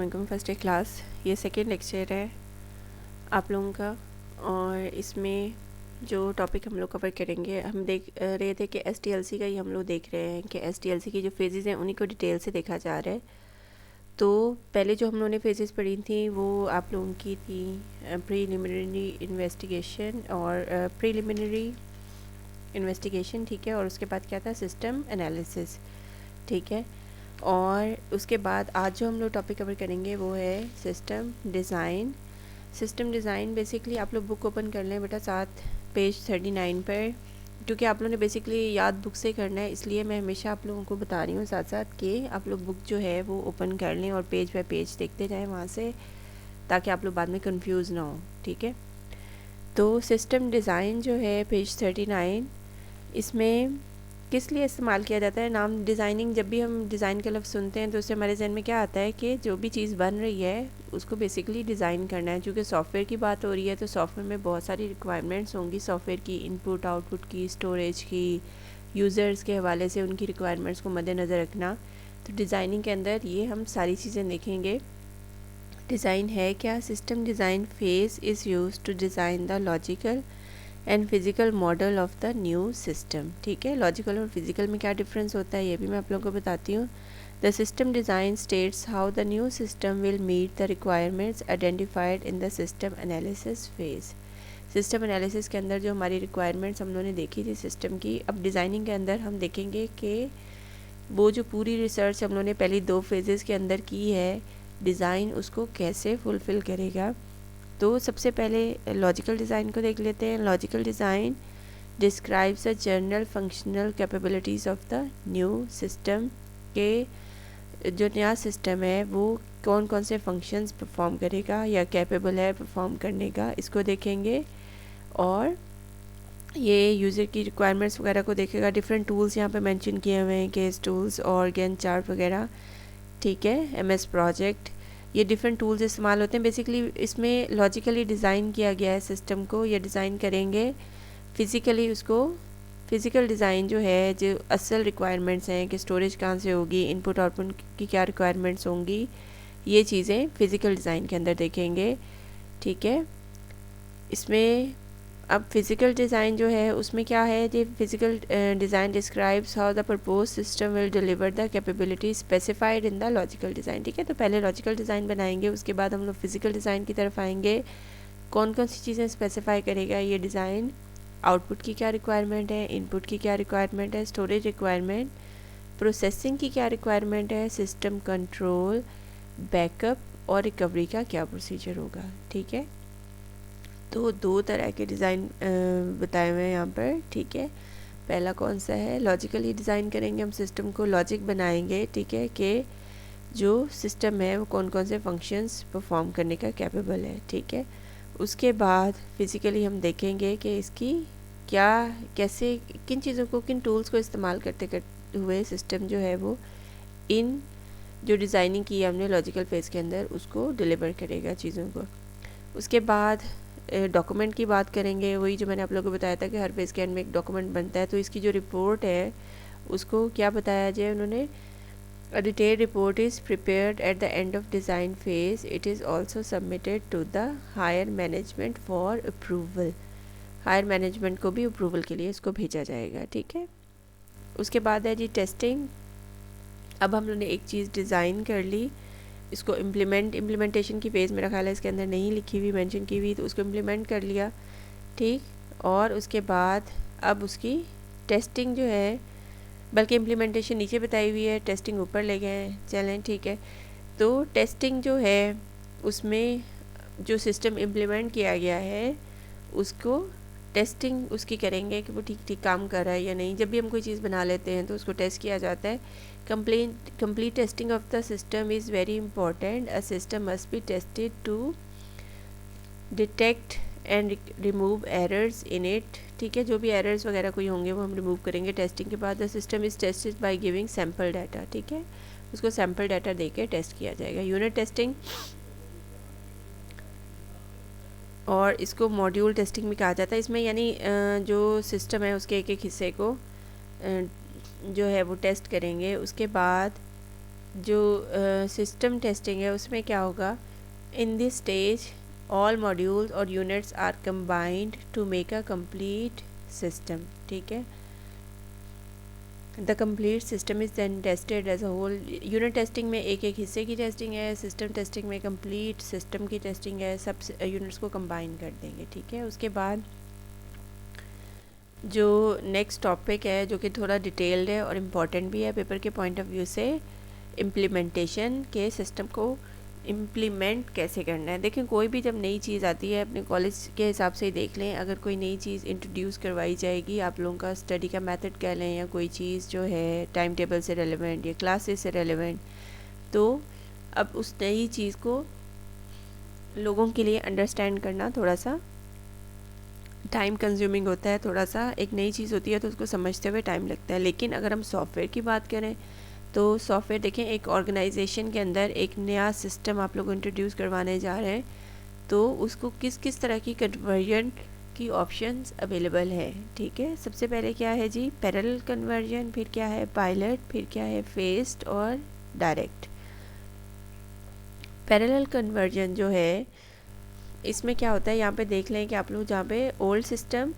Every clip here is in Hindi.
वालेकुम फर्स्ट डे क्लास। ये सेकेंड लेक्चर है आप लोगों का और इसमें जो टॉपिक हम लोग कवर करेंगे, हम देख रहे थे कि एसटीएलसी का ही हम लोग देख रहे हैं कि एसटीएलसी की जो फेजेस हैं उन्हीं को डिटेल से देखा जा रहा है। तो पहले जो हम लोगों ने फेजेस पढ़ी थी वो आप लोगों की थी प्रीलिमिनरी इन्वेस्टिगेशन और प्रीलिमिनरी इन्वेस्टिगेशन, ठीक है। और उसके बाद क्या था, सिस्टम एनालिसिस, ठीक है। और उसके बाद आज जो हम लोग टॉपिक कवर करेंगे वो है system design. System design basically आप लोग बुक ओपन कर लें बेटा, साथ पेज 39 पर, क्योंकि आप लोगों ने बेसिकली याद बुक से करना है, इसलिए मैं हमेशा आप लोगों को बता रही हूँ साथ साथ कि आप लोग बुक जो है वो ओपन कर लें और पेज बाय पेज देखते जाएँ वहाँ से, ताकि आप लोग बाद में कंफ्यूज ना हो, ठीक है। तो सिस्टम डिज़ाइन जो है पेज 39, इसमें किस लिए इस्तेमाल किया जाता है नाम डिज़ाइनिंग। जब भी हम डिज़ाइन का लफ्ज़ सुनते हैं तो उससे हमारे जहन में क्या आता है कि जो भी चीज़ बन रही है उसको बेसिकली डिज़ाइन करना है। क्योंकि सॉफ्टवेयर की बात हो रही है तो सॉफ्टवेयर में बहुत सारी रिक्वायरमेंट्स होंगी, सॉफ्टवेयर की इनपुट आउटपुट की, स्टोरेज की, यूज़र्स के हवाले से उनकी रिक्वायरमेंट्स को मद्देनज़र रखना। तो डिज़ाइनिंग के अंदर ये हम सारी चीज़ें देखेंगे। डिज़ाइन है क्या? System design phase is use to design the logical and physical model of the new system, ठीक है। लॉजिकल और फिज़िकल में क्या डिफरेंस होता है ये भी मैं आप लोगों को बताती हूँ। The system design states how the new system will meet the requirements identified in the system analysis phase. System analysis के अंदर जो हमारी रिक्वायरमेंट्स हम लोगों ने देखी थी सिस्टम की, अब डिज़ाइनिंग के अंदर हम देखेंगे कि वो जो पूरी रिसर्च हम लोगों ने पहली 2 फेजेस के अंदर की है, डिज़ाइन उसको कैसे फुलफ़िल करेगा। तो सबसे पहले लॉजिकल डिज़ाइन को देख लेते हैं। Logical design describes the general functional capabilities of the new system, के जो नया सिस्टम है वो कौन कौन से फंक्शंस परफॉर्म करेगा या कैपेबल है परफॉर्म करने का, इसको देखेंगे। और ये यूज़र की रिक्वायरमेंट्स वगैरह को देखेगा। डिफरेंट टूल्स यहाँ पे मेंशन किए हुए हैं, केस टूल्स और गैंट चार्ट वगैरह, ठीक है, एमएस प्रोजेक्ट, ये डिफरेंट टूल्स इस्तेमाल होते हैं। बेसिकली इसमें लॉजिकली डिज़ाइन किया गया है सिस्टम को, ये डिज़ाइन करेंगे। फिज़िकली उसको फ़िज़िकल डिज़ाइन जो है, जो असल रिक्वायरमेंट्स हैं कि स्टोरेज कहाँ से होगी, इनपुट आउटपुट की क्या रिक्वायरमेंट्स होंगी, ये चीज़ें फ़िज़िकल डिज़ाइन के अंदर देखेंगे, ठीक है। इसमें अब फिज़िकल डिज़ाइन जो है उसमें क्या है, ये physical design describes how the propose system will deliver the capability specified in the logical design, ठीक है। तो पहले लॉजिकल डिज़ाइन बनाएंगे, उसके बाद हम लोग फिज़िकल डिज़ाइन की तरफ आएंगे। कौन कौन सी चीज़ें स्पेसिफाई करेगा ये डिज़ाइन, आउटपुट की क्या रिक्वायरमेंट है, इनपुट की क्या रिक्वायरमेंट है, स्टोरेज रिक्वायरमेंट, प्रोसेसिंग की क्या रिक्वायरमेंट है, सिस्टम कंट्रोल, बैकअप और रिकवरी का क्या प्रोसीजर होगा, ठीक है। तो 2 तरह के डिज़ाइन बताए हुए हैं यहाँ पर, ठीक है। पहला कौन सा है, लॉजिकली डिज़ाइन करेंगे हम सिस्टम को, लॉजिक बनाएंगे, ठीक है, कि जो सिस्टम है वो कौन कौन से फंक्शंस परफॉर्म करने का कैपेबल है, ठीक है। उसके बाद फिज़िकली हम देखेंगे कि इसकी क्या, कैसे, किन चीज़ों को, किन टूल्स को इस्तेमाल करते हुए सिस्टम जो है वो इन जो डिज़ाइनिंग की है हमने लॉजिकल फेज़ के अंदर उसको डिलीवर करेगा चीज़ों को। उसके बाद डॉक्यूमेंट की बात करेंगे, वही जो मैंने आप लोगों को बताया था कि हर पेज के एंड में एक डॉक्यूमेंट बनता है। तो इसकी जो रिपोर्ट है उसको क्या बताया जाए उन्होंने, a detailed report is prepared at the end of design phase, it is also submitted to the higher management for approval. Higher management को भी अप्रूवल के लिए इसको भेजा जाएगा, ठीक है। उसके बाद है जी टेस्टिंग। अब हम लोगों ने एक चीज़ डिज़ाइन कर ली, इसको इम्प्लीमेंटेशन की फेज़ मेरा ख्याल है इसके अंदर नहीं लिखी हुई, मेंशन की हुई, तो उसको इम्प्लीमेंट कर लिया, ठीक। और उसके बाद अब उसकी टेस्टिंग जो है, बल्कि इम्प्लीमेंटेशन नीचे बताई हुई है, टेस्टिंग ऊपर ले गए हैं, चलें ठीक है। तो टेस्टिंग जो है उसमें जो सिस्टम इम्प्लीमेंट किया गया है उसको टेस्टिंग उसकी करेंगे कि वो ठीक ठीक काम कर रहा है या नहीं। जब भी हम कोई चीज़ बना लेते हैं तो उसको टेस्ट किया जाता है। complete testing of the system is very important. A system must be tested to detect and remove errors in it, ठीक है। जो भी एरर्स वगैरह कोई होंगे वो हम रिमूव करेंगे टेस्टिंग के बाद। The system is tested by giving sample data, ठीक है, उसको सैम्पल डाटा दे के टेस्ट किया जाएगा। यूनिट टेस्टिंग, और इसको मॉड्यूल टेस्टिंग भी कहा जाता है। इसमें यानी जो सिस्टम है उसके एक एक हिस्से को जो है वो टेस्ट करेंगे। उसके बाद जो सिस्टम टेस्टिंग है उसमें क्या होगा, in this stage all modules और units are combined to make a complete system, ठीक है। The complete system is then tested as a whole. Unit testing में एक एक हिस्से की टेस्टिंग है, सिस्टम टेस्टिंग में कंप्लीट सिस्टम की टेस्टिंग है, सब यूनिट्स को कंबाइन कर देंगे, ठीक है। उसके बाद जो नेक्स्ट टॉपिक है जो कि थोड़ा डिटेल्ड है और इम्पॉर्टेंट भी है पेपर के पॉइंट ऑफ व्यू से, इम्प्लीमेंटेशन के सिस्टम को इम्प्लीमेंट कैसे करना है। देखें कोई भी जब नई चीज़ आती है अपने कॉलेज के हिसाब से ही देख लें, अगर कोई नई चीज़ इंट्रोड्यूस करवाई जाएगी, आप लोगों का स्टडी का मेथड कह लें या कोई चीज़ जो है टाइम टेबल से रेलेवेंट या क्लासेस से रेलेवेंट, तो अब उस नई चीज़ को लोगों के लिए अंडरस्टैंड करना थोड़ा सा टाइम कंज्यूमिंग होता है, थोड़ा सा एक नई चीज़ होती है तो उसको समझते हुए टाइम लगता है। लेकिन अगर हम सॉफ्टवेयर की बात करें तो सॉफ्टवेयर देखें, एक ऑर्गेनाइजेशन के अंदर एक नया सिस्टम आप लोग इंट्रोड्यूस करवाने जा रहे हैं, तो उसको किस किस तरह की कन्वर्जन की ऑप्शंस अवेलेबल है, ठीक है। सबसे पहले क्या है जी, पैरेलल कन्वर्जन, फिर क्या है पायलट, फिर क्या है फेस्ड और डायरेक्ट। पैरेलल कन्वर्जन जो है इसमें क्या होता है, यहाँ पे देख लें कि आप लोग जहाँ पे ओल्ड सिस्टम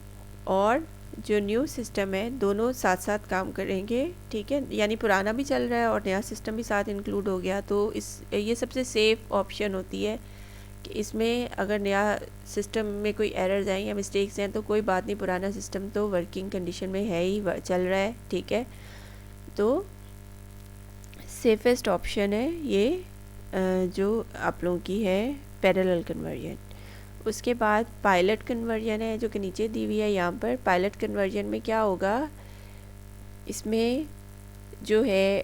और जो न्यू सिस्टम है दोनों साथ साथ काम करेंगे, ठीक है। यानी पुराना भी चल रहा है और नया सिस्टम भी साथ इंक्लूड हो गया, तो ये सबसे सेफ़ ऑप्शन होती है कि इसमें अगर नया सिस्टम में कोई एरर्स हैं या मिस्टेक्स हैं तो कोई बात नहीं, पुराना सिस्टम तो वर्किंग कंडीशन में है ही, चल रहा है, ठीक है। तो सेफेस्ट ऑप्शन है ये जो आप लोगों की है पैरेलल कन्वर्जन। उसके बाद पायलट कन्वर्जन है जो कि नीचे दी हुई है यहाँ पर। पायलट कन्वर्जन में क्या होगा, इसमें जो है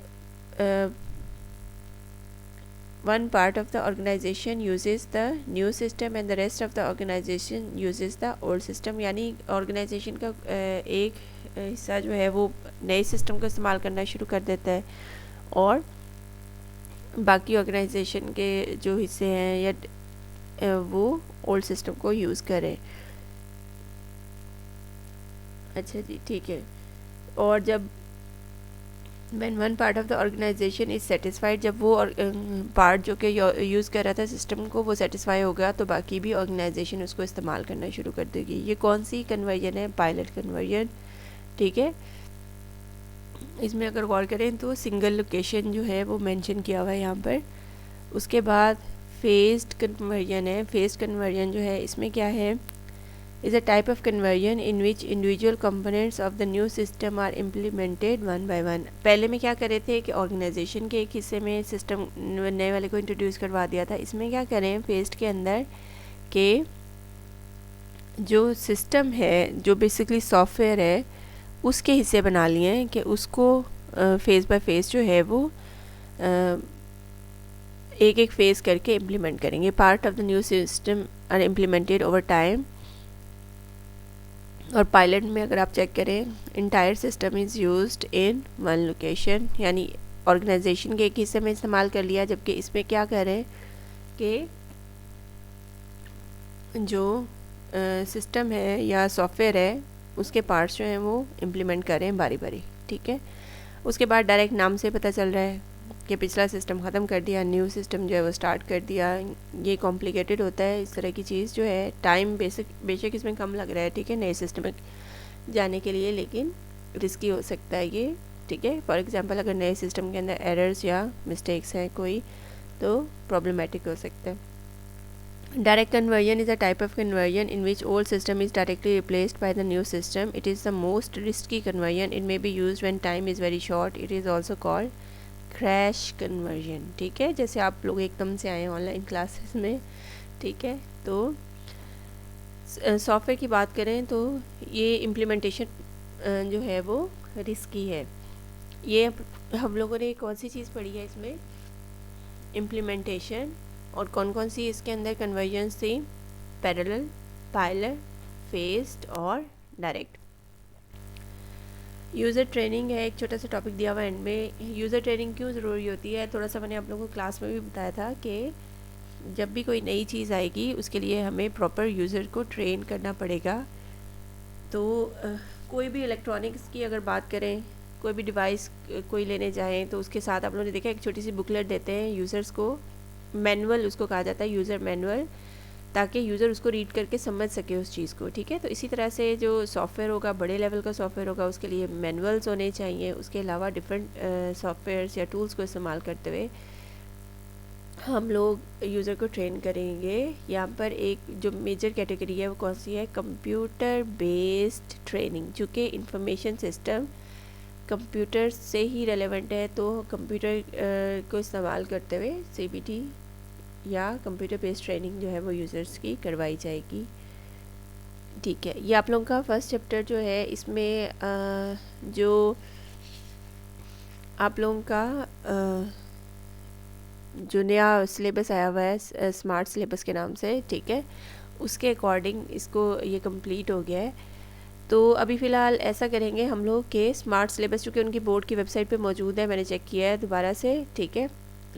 one part of the organisation uses the new system and the rest of the organisation uses the old system. यानी ऑर्गेनाइजेशन का एक हिस्सा जो है वो नए सिस्टम को इस्तेमाल करना शुरू कर देता है और बाकी ऑर्गेनाइजेशन के जो हिस्से हैं या वो ओल्ड सिस्टम को यूज़ करें। अच्छा जी, ठीक है। और जब when one part of the organization is satisfied, जब वो पार्ट जो कि यूज़ कर रहा था सिस्टम को वो सेटिस्फाई हो गया तो बाकी भी ऑर्गेनाइजेशन उसको इस्तेमाल करना शुरू कर देगी। ये कौन सी कन्वर्जन है, पायलट कन्वर्जन, ठीक है। इसमें अगर गौर करें तो सिंगल लोकेशन जो है वो मेंशन किया हुआ है यहाँ पर। उसके बाद फेस्ड कन्वर्जन है। फेस्ड कन्वर्जन जो है इसमें क्या है, is a type of conversion in which individual components of the new system are implemented one by one। पहले में क्या कर रहे थे कि ऑर्गेनाइजेशन के एक हिस्से में सिस्टम नए वाले को इंट्रोड्यूस करवा दिया था। इसमें क्या करें फेस्ड के अंदर कि जो सिस्टम है जो बेसिकली सॉफ्टवेयर है उसके हिस्से बना लिए हैं कि उसको फेज़ बाय फेज़ जो है वो एक एक फेज़ करके इम्प्लीमेंट करेंगे। Part of the new system are implemented over time. और पायलट में अगर आप चेक करें, entire system is used in one location, यानी ऑर्गेनाइजेशन के एक हिस्से में इस्तेमाल कर लिया। जबकि इसमें क्या करें कि जो सिस्टम है या सॉफ्टवेयर है उसके पार्ट्स जो हैं वो इम्प्लीमेंट करें बारी बारी, ठीक है। उसके बाद डायरेक्ट नाम से पता चल रहा है कि पिछला सिस्टम ख़त्म कर दिया, न्यू सिस्टम जो है वो स्टार्ट कर दिया। ये कॉम्प्लिकेटेड होता है इस तरह की चीज़ जो है, टाइम बेशक इसमें कम लग रहा है, ठीक है, नए सिस्टम में जाने के लिए, लेकिन रिस्की हो सकता है ये, ठीक है। फॉर एग्जांपल अगर नए सिस्टम के अंदर एरर्स या मिस्टेक्स हैं कोई तो प्रॉब्लमेटिक हो सकता है। Direct conversion is a type of conversion in which old system is directly replaced by the new system. It is the most risky conversion. It may be used when time is very short. It is also called crash conversion, ठीक है। जैसे आप लोग एकदम से आए हैं ऑनलाइन क्लासेस में, ठीक है। तो सॉफ्टवेयर की बात करें तो ये इम्प्लीमेंटेशन जो है वो रिस्की है। ये हम लोगों ने कौन सी चीज़ पढ़ी है इसमें, इम्प्लीमेंटेशन, और कौन कौन सी इसके अंदर कन्वर्जन्स थी, पैरेलल, पायलट, फेस्ड और डायरेक्ट। यूज़र ट्रेनिंग है, एक छोटा सा टॉपिक दिया हुआ एंड में। यूज़र ट्रेनिंग क्यों ज़रूरी होती है, थोड़ा सा मैंने आप लोगों को क्लास में भी बताया था कि जब भी कोई नई चीज़ आएगी उसके लिए हमें प्रॉपर यूज़र को ट्रेन करना पड़ेगा। तो कोई भी इलेक्ट्रॉनिक्स की अगर बात करें कोई भी डिवाइस कोई लेने जाएं तो उसके साथ आप लोगों ने देखा एक छोटी सी बुकलेट देते हैं यूज़र्स को, मैनुअल उसको कहा जाता है, यूज़र मैनुअल, ताकि यूज़र उसको रीड करके समझ सके उस चीज़ को। ठीक है, तो इसी तरह से जो सॉफ्टवेयर होगा, बड़े लेवल का सॉफ्टवेयर होगा, उसके लिए मैनुअल्स होने चाहिए। उसके अलावा डिफरेंट सॉफ्टवेयर्स या टूल्स को इस्तेमाल करते हुए हम लोग यूज़र को ट्रेन करेंगे। यहाँ पर एक जो मेजर कैटेगरी है वो कौन सी है, कंप्यूटर बेस्ड ट्रेनिंग। चूँकि इंफॉर्मेशन सिस्टम कंप्यूटर से ही रेलेवेंट है, तो कंप्यूटर को इस्तेमाल करते हुए CBT या कंप्यूटर बेस्ड ट्रेनिंग जो है वो यूज़र्स की करवाई जाएगी। ठीक है, ये आप लोगों का फर्स्ट चैप्टर जो है, इसमें जो आप लोगों का जो नया सिलेबस आया हुआ है स्मार्ट सिलेबस के नाम से, ठीक है, उसके अकॉर्डिंग इसको ये कंप्लीट हो गया है। तो अभी फ़िलहाल ऐसा करेंगे हम लोग कि स्मार्ट सिलेबस चूँकि उनकी बोर्ड की वेबसाइट पे मौजूद है, मैंने चेक किया है दोबारा से, ठीक है,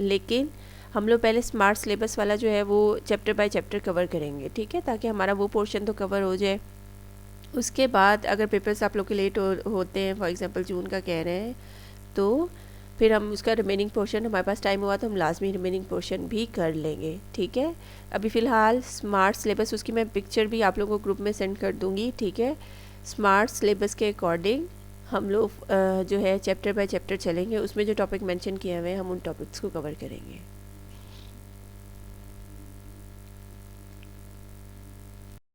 लेकिन हम लोग पहले स्मार्ट सिलेबस वाला जो है वो चैप्टर बाय चैप्टर कवर करेंगे, ठीक है, ताकि हमारा वो पोर्शन तो कवर हो जाए। उसके बाद अगर पेपर्स आप लोग के लेट होते हैं, फॉर एग्ज़ाम्पल जून का कह रहे हैं, तो फिर हम उसका रिमेनिंग पोर्शन, हमारे पास टाइम हुआ तो हम लाजमी रिमेनिंग पोर्शन भी कर लेंगे। ठीक है, अभी फ़िलहाल स्मार्ट सिलेबस, उसकी मैं पिक्चर भी आप लोगों को ग्रुप में सेंड कर दूँगी। ठीक है, स्मार्ट सिलेबस के अकॉर्डिंग हम लोग जो है चैप्टर बाय चैप्टर चलेंगे, उसमें जो टॉपिक मेंशन किए हुए हैं हम उन टॉपिक्स को कवर करेंगे।